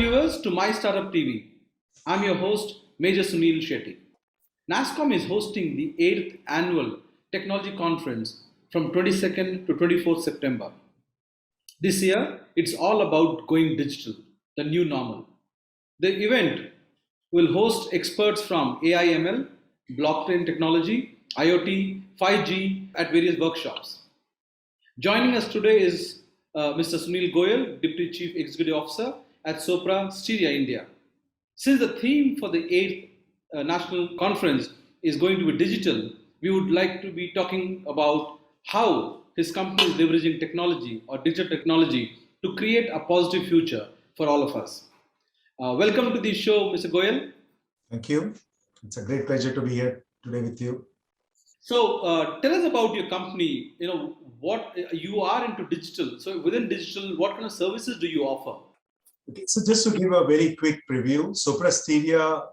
viewers to My Startup TV. I'm your host, Major Sunil Shetty. NASSCOM is hosting the 8th annual technology conference from 22nd to 24th September. This year, it's all about going digital, the new normal. The event will host experts from AI/ML, blockchain technology, IoT, 5G at various workshops. Joining us today is Mr. Sunil Goyal, Deputy Chief Executive Officer at Sopra Steria India. Since the theme for the 8th National Conference is going to be digital, we would like to be talking about how his company is leveraging technology or digital technology to create a positive future for all of us. Welcome to the show, Mr. Goyal. Thank you. It's a great pleasure to be here today with you. So tell us about your company. What you are into digital. So within digital, what kind of services do you offer? Okay, so just to give a very quick preview, Sopra Steria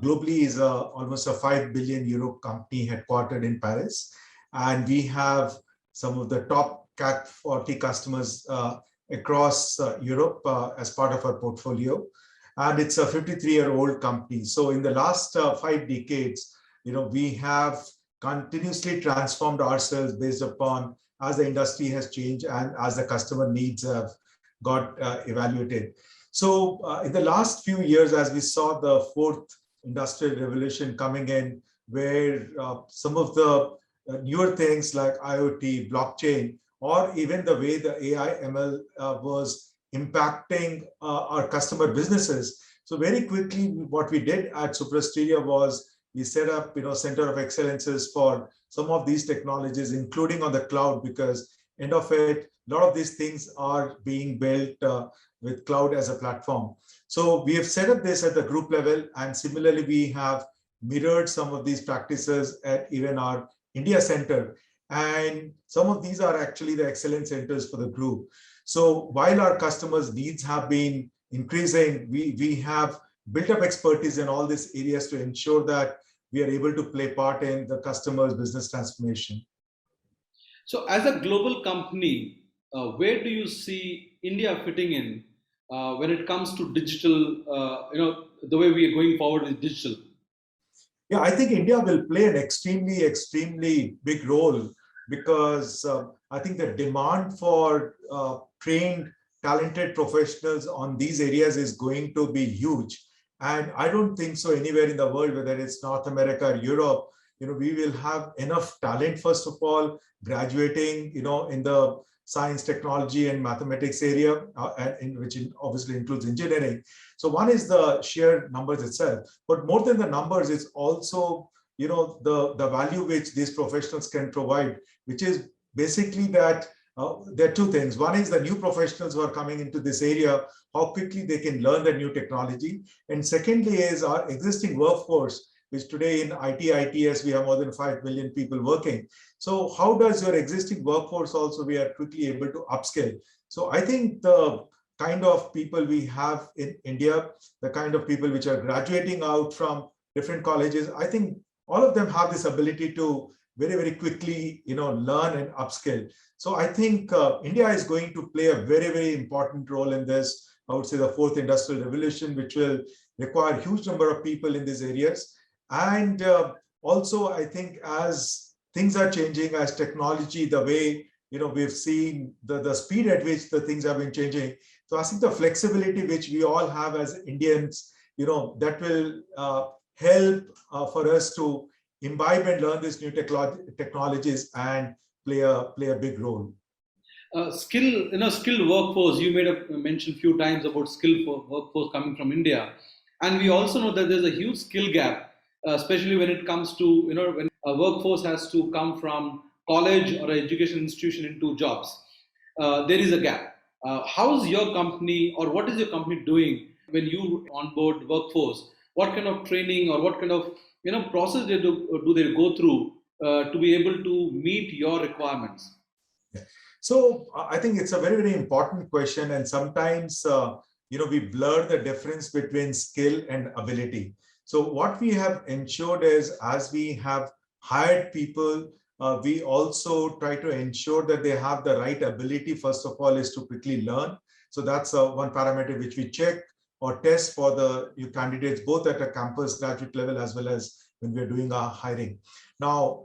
globally is almost a 5 billion euro company headquartered in Paris, and we have some of the top CAC 40 customers across Europe as part of our portfolio, and it's a 53-year-old company. So in the last 5 decades, we have continuously transformed ourselves based upon as the industry has changed and as the customer needs have got evaluated. So in the last few years, as we saw the fourth industrial revolution coming in, where some of the newer things like IoT, blockchain, or even the way the AI/ML was impacting our customer businesses. So very quickly, what we did at Sopra Steria was we set up, center of excellences for some of these technologies, including on the cloud, because end of it, a lot of these things are being built with cloud as a platform. So we have set up this at the group level, and similarly, we have mirrored some of these practices at even our India center. And some of these are actually the excellence centers for the group. So while our customers' needs have been increasing, we have built up expertise in all these areas to ensure that we are able to play part in the customer's business transformation. So as a global company, where do you see India fitting in when it comes to digital, the way we are going forward with digital? Yeah, I think India will play an extremely big role because I think the demand for trained, talented professionals on these areas is going to be huge. And I don't think so anywhere in the world, whether it's North America or Europe, we will have enough talent, first of all, graduating, in the science, technology, and mathematics area, which obviously includes engineering. So one is the sheer numbers itself, but more than the numbers, it's also, the value which these professionals can provide, which is basically that there are two things. One is the new professionals who are coming into this area, how quickly they can learn the new technology. And secondly is our existing workforce, which today in ITS, we have more than 5 million people working. So how does your existing workforce also we are quickly able to upskill? So I think the kind of people we have in India, the kind of people which are graduating out from different colleges, I think all of them have this ability to very quickly, learn and upskill. So I think India is going to play a very important role in this. I would say the fourth industrial revolution, which will require a huge number of people in these areas. And also, I think as things are changing, as technology, the way, we've seen the speed at which the things have been changing. So I think the flexibility which we all have as Indians, that will help for us to imbibe and learn these new technologies and play a big role. Skilled workforce. You made a mention a few times about skilled workforce coming from India, and we also know that there's a huge skill gap, especially when it comes to when a workforce has to come from college or an education institution into jobs. There is a gap. How's your company, or what is your company doing when you onboard workforce? What kind of training or what kind of process do they go through to be able to meet your requirements? So I think it's a very important question, and sometimes we blur the difference between skill and ability. So what we have ensured is, as we have hired people, we also try to ensure that they have the right ability. First of all, is to quickly learn. So that's one parameter which we check. or tests for the new candidates, both at a campus graduate level as well as when we're doing our hiring. Now,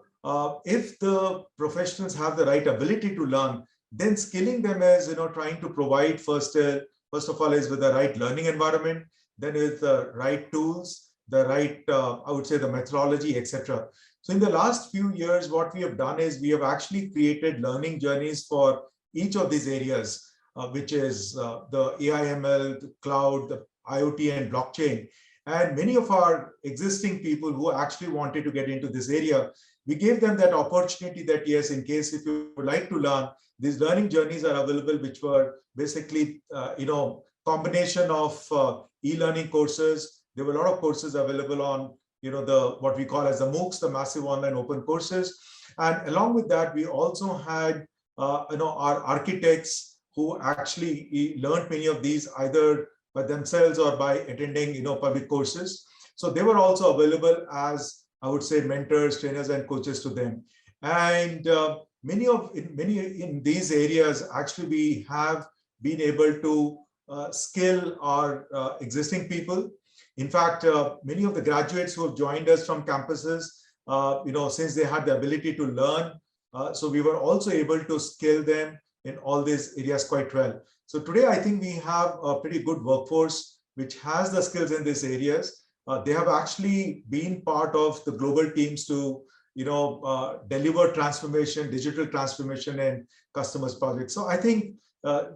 if the professionals have the right ability to learn, then skilling them is, trying to provide first of all is with the right learning environment, then with the right tools, the right, I would say the methodology, etc. So in the last few years, what we have done is we have actually created learning journeys for each of these areas, which is the AI/ML, the cloud, the IoT and blockchain. And many of our existing people who actually wanted to get into this area, we gave them that opportunity that yes, in case if you would like to learn, these learning journeys are available, which were basically, combination of e-learning courses. There were a lot of courses available on, the what we call as the MOOCs, the massive online open courses. And along with that, we also had, our architects who actually learned many of these either by themselves or by attending, public courses. So they were also available as, I would say, mentors, trainers, and coaches to them. And many in these areas, actually, we have been able to skill our existing people. In fact, many of the graduates who have joined us from campuses, since they had the ability to learn, so we were also able to skill them in all these areas quite well. So today, I think we have a pretty good workforce which has the skills in these areas. They have actually been part of the global teams to, deliver transformation, digital transformation, and customers projects. So I think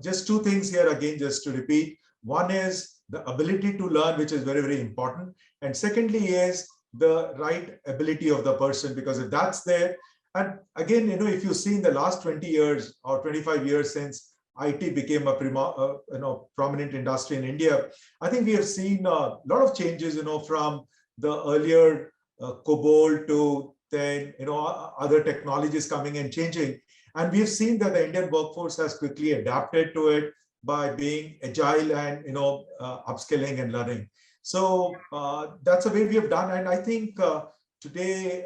just two things here again, just to repeat. One is the ability to learn, which is very, very important. And secondly is the right ability of the person, because if that's there, and again, if you see in the last 20 years or 25 years since IT became a prominent industry in India, I think we have seen a lot of changes, from the earlier COBOL to then, other technologies coming and changing. And we've seen that the Indian workforce has quickly adapted to it by being agile and, upskilling and learning. So that's the way we have done. And I think today,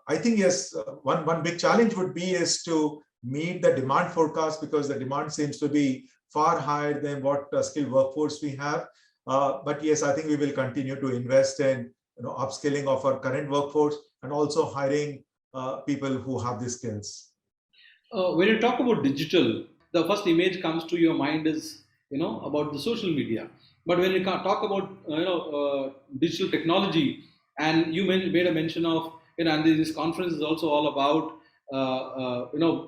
I think, yes, one big challenge would be is to meet the demand forecast, because the demand seems to be far higher than what skilled workforce we have. But yes, I think we will continue to invest in, upskilling of our current workforce and also hiring people who have these skills. When you talk about digital, the first image comes to your mind is about the social media. But when you talk about digital technology, and you made a mention of and this conference is also all about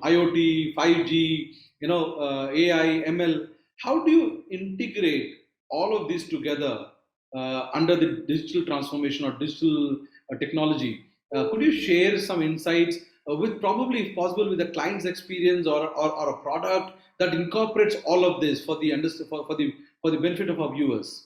IoT, 5G, AI, ML. How do you integrate all of this together under the digital transformation or digital technology? Could you share some insights with probably, if possible, with the client's experience or a product that incorporates all of this for the for the benefit of our viewers?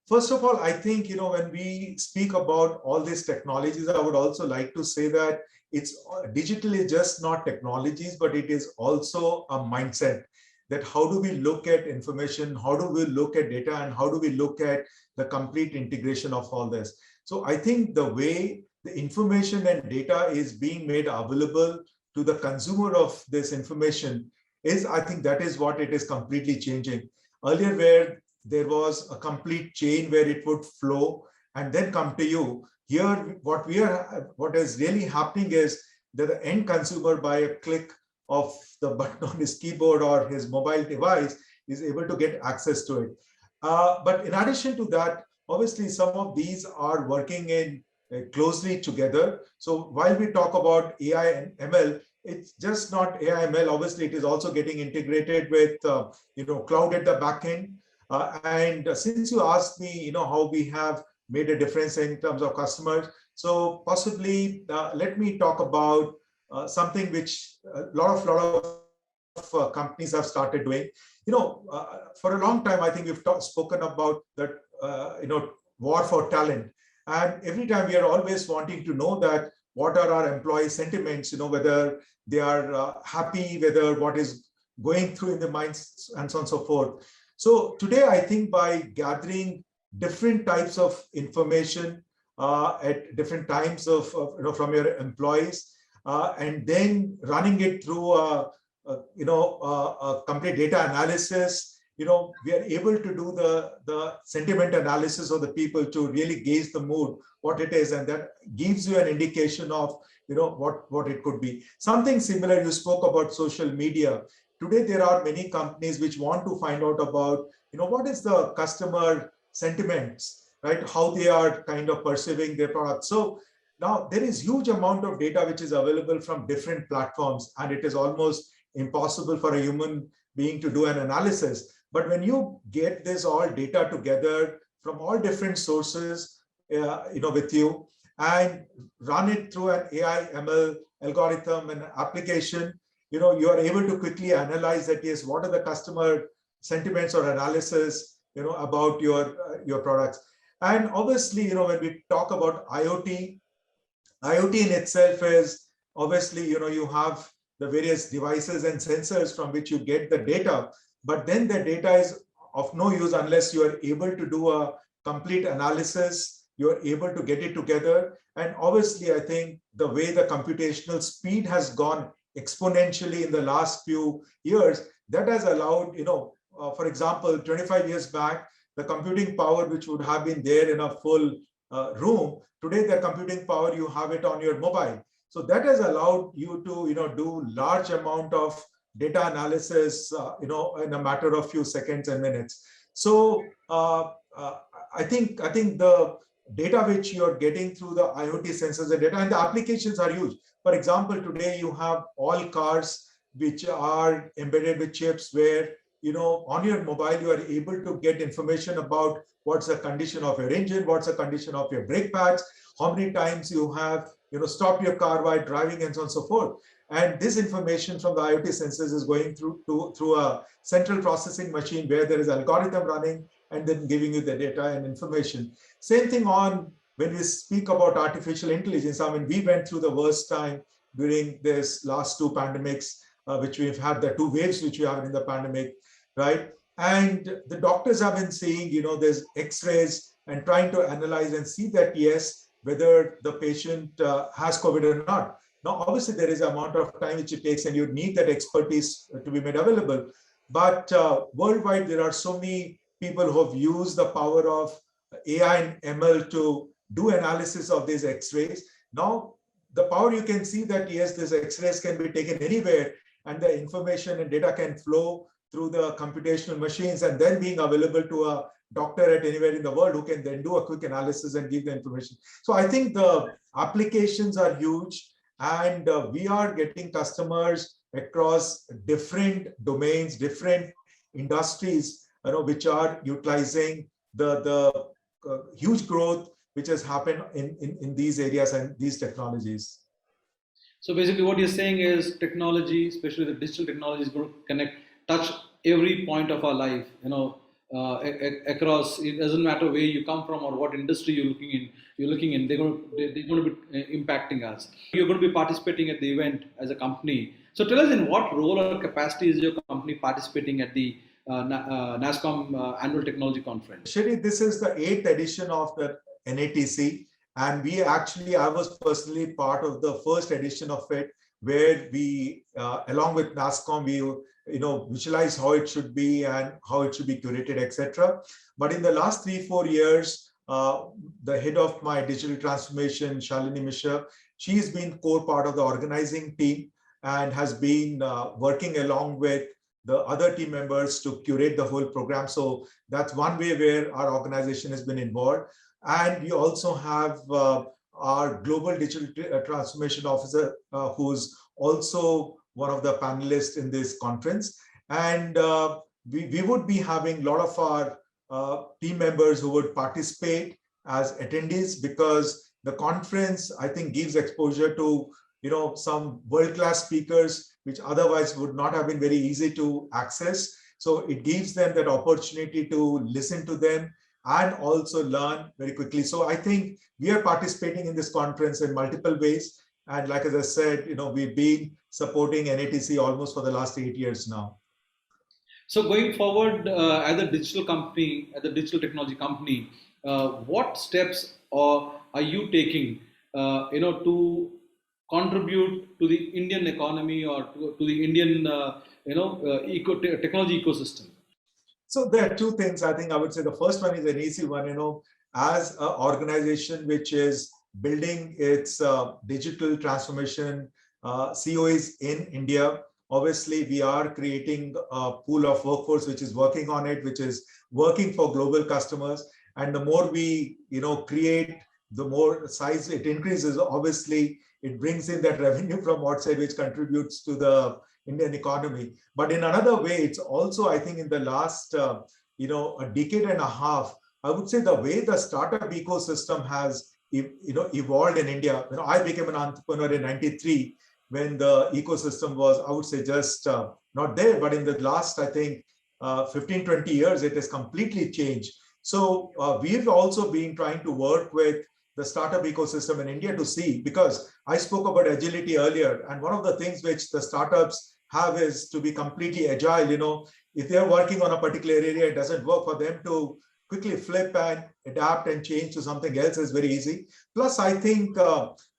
First of all, I think, when we speak about all these technologies, I would also like to say that it's digital is just not technologies, but it is also a mindset. That how do we look at information, how do we look at data, and how do we look at the complete integration of all this? So I think the way the information and data is being made available to the consumer of this information is, I think that is what it is completely changing. Earlier, where there was a complete chain where it would flow and then come to you. Here, what is really happening is that the end consumer, by a click of the button on his keyboard or his mobile device, is able to get access to it. But in addition to that, obviously, some of these are working in closely together. So while we talk about AI and ML, it's just not AI ML. Obviously, it is also getting integrated with cloud at the back end. And since you asked me, how we have made a difference in terms of customers, so possibly let me talk about something which a lot of companies have started doing. For a long time, I think we've spoken about that, war for talent, and every time we are always wanting to know that what are our employee sentiments, whether they are happy, whether what is going through in their minds, and so on and so forth. So today, I think by gathering different types of information at different times of from your employees, and then running it through a complete data analysis, we are able to do the sentiment analysis of the people to really gauge the mood, what it is, and that gives you an indication of what it could be. Something similar, you spoke about social media. Today there are many companies which want to find out about what is the customer sentiments, right? How they are kind of perceiving their product. So now there is huge amount of data which is available from different platforms, and it is almost impossible for a human being to do an analysis. But when you get this all data together from all different sources, with you, and run it through an AI ML algorithm and application, you are able to quickly analyze that, yes, what are the customer sentiments or analysis, about your products. And obviously, when we talk about IoT in itself is obviously, you have the various devices and sensors from which you get the data, but then the data is of no use unless you are able to do a complete analysis, you're able to get it together. And obviously, I think the way the computational speed has gone exponentially in the last few years, that has allowed, for example, 25 years back, the computing power which would have been there in a full room, today the computing power, you have it on your mobile. So that has allowed you to do large amount of data analysis in a matter of few seconds and minutes. So I think the data which you're getting through the IoT sensors and data, and the applications are huge. For example, today you have all cars which are embedded with chips where on your mobile you are able to get information about what's the condition of your engine, what's the condition of your brake pads, how many times you have stopped your car while driving, and so on and so forth. And this information from the IoT sensors is going through a central processing machine where there is algorithm running and then giving you the data and information. Same thing on when we speak about artificial intelligence. I mean, we went through the worst time during this last two pandemics, which we've had, the two waves which we have in the pandemic, right? And the doctors have been seeing, there's X-rays and trying to analyze and see that, yes, whether the patient has COVID or not. Now, obviously, there is an amount of time which it takes, and you need that expertise to be made available. But worldwide, there are so many people who have used the power of AI and ML to do analysis of these X-rays. Now, the power, you can see that, yes, these X-rays can be taken anywhere, and the information and data can flow through the computational machines and then being available to a doctor at anywhere in the world who can then do a quick analysis and give the information. So I think the applications are huge, and we are getting customers across different domains, different industries, which are utilizing the huge growth which has happened in these areas and these technologies. So basically, what you're saying is technology, especially the digital technology, is going to touch every point of our life. Across. It doesn't matter where you come from or what industry you're looking in. They're going to be impacting us. You're going to be participating at the event as a company. So tell us, in what role or capacity is your company participating at the NASSCOM Annual Technology Conference? Shri, this is the 8th edition of the NATC. And I was personally part of the first edition of it, where we, along with NASSCOM, we visualize how it should be and how it should be curated, etc. But in the last 3-4 years, the head of my digital transformation, Shalini Mishra, she's been core part of the organizing team and has been working along with the other team members to curate the whole program. So that's one way where our organization has been involved. And we also have our global digital transformation officer, who's also one of the panelists in this conference. And we would be having a lot of our team members who would participate as attendees, because the conference, I think, gives exposure to some world-class speakers, which otherwise would not have been very easy to access. So it gives them that opportunity to listen to them and also learn very quickly. So I think we are participating in this conference in multiple ways. And like as I said, we've been supporting NATC almost for the last 8 years now. So going forward, as a digital company, as a digital technology company, what steps are you taking, to contribute to the Indian economy or to the Indian, technology ecosystem? So there are two things. I think I would say the first one is an easy one. As an organization which is building its digital transformation, COEs in India, obviously we are creating a pool of workforce which is working on it, which is working for global customers. And the more we create, the more size it increases. Obviously, it brings in that revenue from outside, which contributes to the Indian economy. But in another way, it's also, I think, in the last a decade and a half, I would say the way the startup ecosystem has evolved in India. I became an entrepreneur in '93 when the ecosystem was, I would say, just not there. But in the last, I think, 15, 20 years, it has completely changed. So we've also been trying to work with the startup ecosystem in India to see, because I spoke about agility earlier, and one of the things which the startups have is to be completely agile. If they're working on a particular area, it doesn't work for them to quickly flip and adapt and change to something else is very easy. Plus, I think,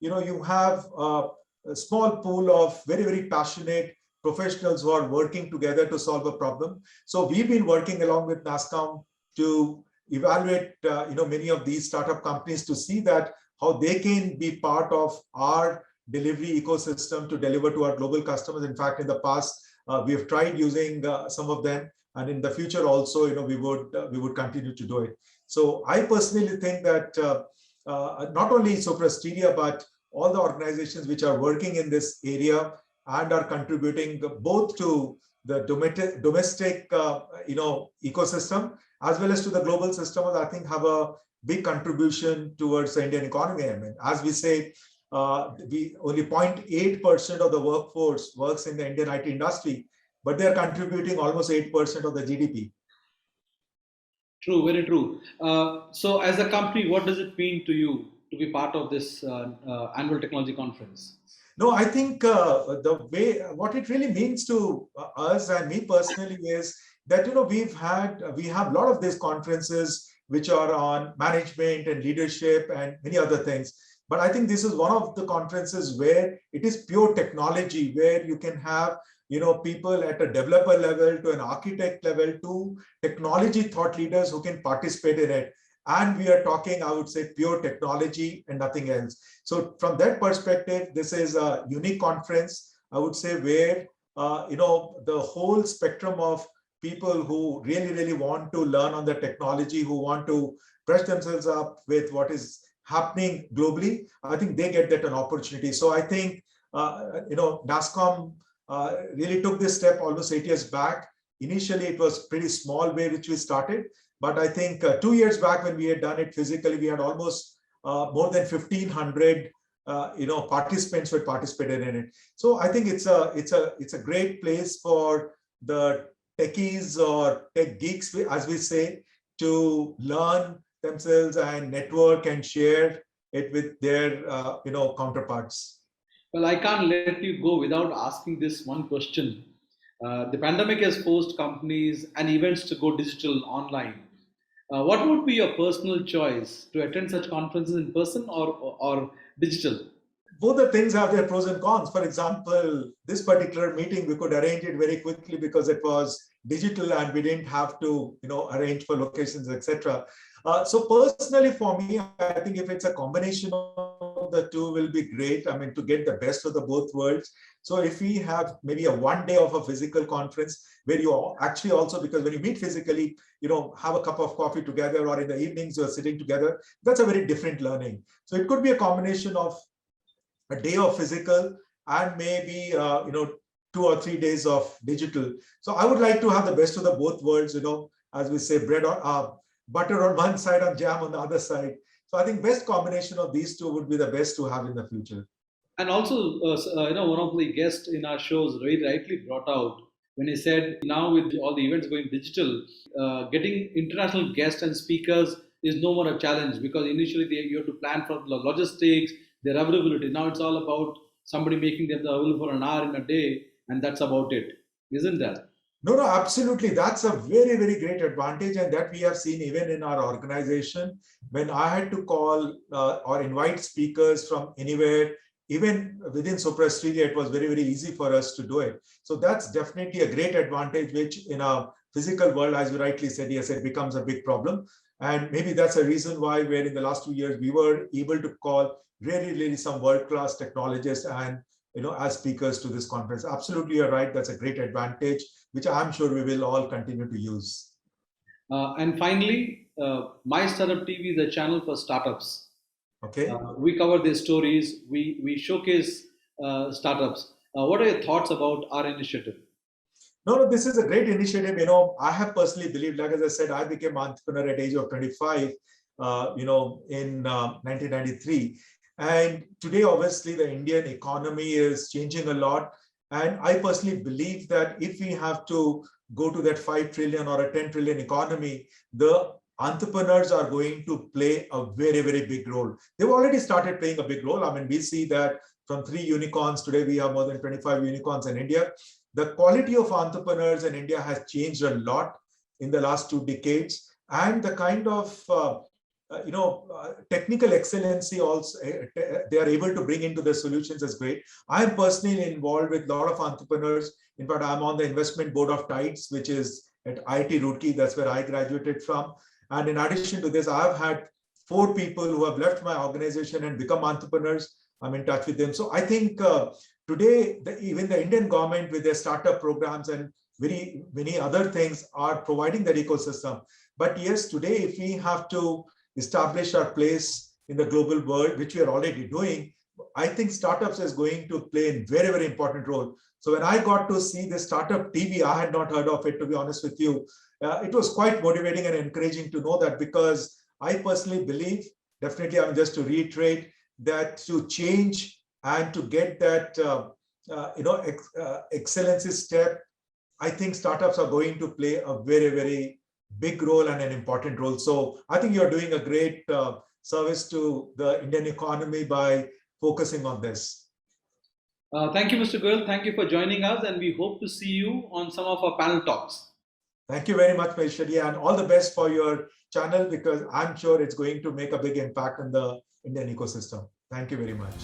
you have a small pool of very, very passionate professionals who are working together to solve a problem. So we've been working along with NASSCOM to evaluate, many of these startup companies to see that how they can be part of our delivery ecosystem to deliver to our global customers. In fact, in the past, we have tried using some of them, and in the future also, we would continue to do it. So I personally think that not only Sopra Steria, but all the organizations which are working in this area and are contributing both to the domestic ecosystem as well as to the global system, I think have a big contribution towards the Indian economy. I mean, as we say, we only 0.8% of the workforce works in the Indian IT industry, but they are contributing almost 8% of the GDP. True, very true. So, as a company, what does it mean to you to be part of this annual technology conference? No, I think what it really means to us and me personally is that we have a lot of these conferences which are on management and leadership and many other things. But I think this is one of the conferences where it is pure technology, where you can have people at a developer level to an architect level to technology thought leaders who can participate in it. And we are talking, I would say, pure technology and nothing else. So from that perspective, this is a unique conference, I would say, where the whole spectrum of people who really, really want to learn on the technology, who want to brush themselves up with what is happening globally, I think they get that an opportunity. So I think, NASSCOM really took this step almost 8 years back. Initially, it was pretty small way which we started. But I think 2 years back when we had done it physically, we had almost more than 1,500 participants who had participated in it. So I think it's a great place for the techies or tech geeks, as we say, to learn themselves and network and share it with their counterparts. Well, I can't let you go without asking this one question. The pandemic has forced companies and events to go digital online. What would be your personal choice to attend such conferences in person or digital? Both the things have their pros and cons. For example, this particular meeting, we could arrange it very quickly because it was digital and we didn't have to, arrange for locations, etc. So personally, for me, I think if it's a combination of the two will be great. I mean, to get the best of the both worlds. So if we have maybe a 1 day of a physical conference where you actually also, because when you meet physically, have a cup of coffee together, or in the evenings you're sitting together, that's a very different learning. So it could be a combination of a day of physical and maybe 2 or 3 days of digital. So I would like to have the best of the both worlds, as we say, bread on butter on one side and jam on the other side. So I think best combination of these two would be the best to have in the future. And also, one of the guests in our shows very rightly brought out when he said, now with all the events going digital, getting international guests and speakers is no more a challenge, because initially you have to plan for the logistics, their availability. Now it's all about somebody making them available for an hour in a day, and that's about it, isn't that? No, absolutely. That's a very, very great advantage, and that we have seen even in our organization. When I had to call or invite speakers from anywhere, even within Sopra Steria, it was very, very easy for us to do it. So that's definitely a great advantage, which in a physical world, as you rightly said, yes, it becomes a big problem. And maybe that's a reason why, where in the last 2 years, we were able to call really some world-class technologists and as speakers to this conference. Absolutely, you're right. That's a great advantage, which I'm sure we will all continue to use. And finally, My Startup TV is a channel for startups. Okay. We cover their stories. We showcase startups. What are your thoughts about our initiative? No, this is a great initiative. I have personally believed, like as I said, I became an entrepreneur at age of 25, in 1993. And today, obviously, the Indian economy is changing a lot. And I personally believe that if we have to go to that 5 trillion or a 10 trillion economy, the entrepreneurs are going to play a very big role. They've already started playing a big role. I mean, we see that from 3 unicorns, today we have more than 25 unicorns in India. The quality of entrepreneurs in India has changed a lot in the last 2 decades, and the kind of technical excellency also they are able to bring into the solutions is great. I am personally involved with a lot of entrepreneurs. In fact, I'm on the investment board of Tides, which is at IIT Roorkee. That's where I graduated from. And in addition to this, I've had 4 people who have left my organization and become entrepreneurs. I'm in touch with them. So I think today, even the Indian government with their startup programs and many other things are providing that ecosystem. But yes, today, if we have to establish our place in the global world, which we are already doing, I think startups is going to play a very important role. So when I got to see the startup TV, I had not heard of it, to be honest with you. It was quite motivating and encouraging to know that, because I personally believe, definitely, I'm just to reiterate, that to change and to get that excellency step, I think startups are going to play a very big role and an important role. So I think you're doing a great service to the Indian economy by focusing on this. Thank you, Mr. Goyal. Thank you for joining us, and we hope to see you on some of our panel talks. Thank you very much, Maishwarya, and all the best for your channel, because I'm sure it's going to make a big impact in the Indian ecosystem. Thank you very much.